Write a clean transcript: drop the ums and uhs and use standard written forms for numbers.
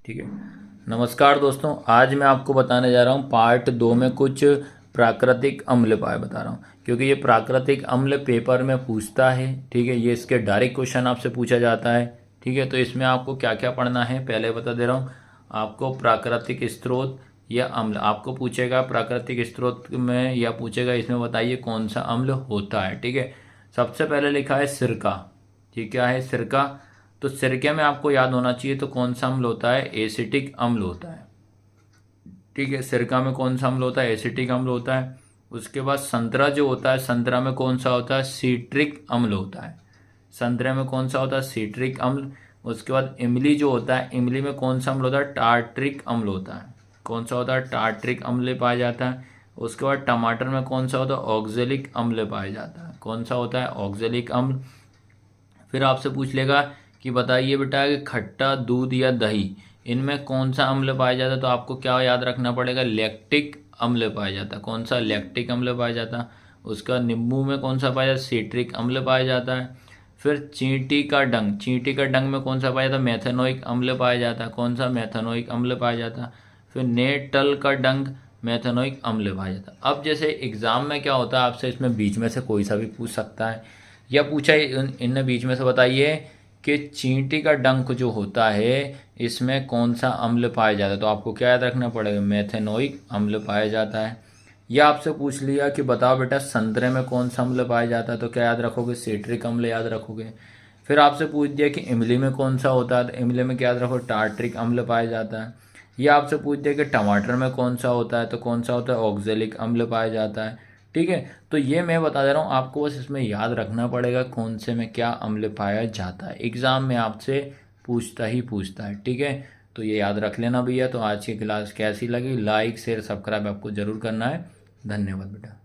ठीक है। नमस्कार दोस्तों, आज मैं आपको बताने जा रहा हूँ पार्ट 2 में कुछ प्राकृतिक अम्ल पाए बता रहा हूँ, क्योंकि ये प्राकृतिक अम्ल पेपर में पूछता है। ठीक है, ये इसके डायरेक्ट क्वेश्चन आपसे पूछा जाता है। ठीक है, तो इसमें आपको क्या क्या पढ़ना है पहले बता दे रहा हूँ। आपको प्राकृतिक स्रोत या अम्ल आपको पूछेगा, प्राकृतिक स्रोत में या पूछेगा इसमें बताइए कौन सा अम्ल होता है। ठीक है, सबसे पहले लिखा है सिरका। ठीक, क्या है सिरका? तो सिरके में आपको याद होना चाहिए तो कौन सा अम्ल होता है? एसिटिक अम्ल होता है। ठीक है, सिरका में कौन सा अम्ल होता है? एसिटिक अम्ल होता है। उसके बाद संतरा जो होता है, संतरा में कौन सा होता है? सीट्रिक अम्ल होता है। संतरे में कौन सा होता है? सीट्रिक अम्ल। उसके बाद इमली जो होता है, इमली में कौन सा अम्ल होता है? टार्ट्रिक अम्ल होता है। कौन सा होता है? टार्ट्रिक अम्ल पाया जाता है। उसके बाद टमाटर में कौन सा होता है? ऑक्जेलिक अम्ल पाया जाता है। कौन सा होता है? ऑक्जेलिक अम्ल। फिर आपसे पूछ लेगा कि बताइए बेटा कि खट्टा दूध या दही, इनमें कौन सा अम्ल पाया जाता है? तो आपको क्या याद रखना पड़ेगा? लैक्टिक अम्ल पाया जाता है। कौन सा? लैक्टिक अम्ल पाया जाता है। उसका नींबू में कौन सा पाया जाता है? सिट्रिक अम्ल पाया जाता है। फिर चींटी का डंक, चींटी का डंक में कौन सा पाया जाता है? मेथेनोइक अम्ल पाया जाता है। कौन सा? मेथेनोइक अम्ल पाया जाता है। फिर नेटल का डंक, मेथेनोइक अम्ल पाया जाता है। अब जैसे एग्जाम में क्या होता है, आपसे इसमें बीच में से कोई सा भी पूछ सकता है, या पूछा इनने बीच में से बताइए कि चींटी का डंक जो होता है इसमें कौन सा अम्ल पाया जाता है? तो आपको क्या याद रखना पड़ेगा? मेथेनोइक अम्ल पाया जाता है। या आपसे पूछ लिया कि बताओ बेटा संतरे में कौन सा अम्ल पाया जाता है, तो क्या याद रखोगे? सिट्रिक अम्ल याद रखोगे। फिर आपसे पूछ दिया कि इमली में कौन सा होता है, तो इमली में क्या याद रखो? टार्ट्रिक अम्ल पाया जाता है। या आपसे पूछ दिया कि टमाटर में कौन सा होता है, तो कौन सा होता है? ऑक्जेलिक अम्ल पाया जाता है। ठीक है, तो ये मैं बता दे रहा हूँ आपको, बस इसमें याद रखना पड़ेगा कौन से में क्या अम्ल पाया जाता है। एग्जाम में आपसे पूछता ही पूछता है। ठीक है, तो ये याद रख लेना भैया। तो आज की क्लास कैसी लगी? लाइक शेयर सब्सक्राइब आपको जरूर करना है। धन्यवाद बेटा।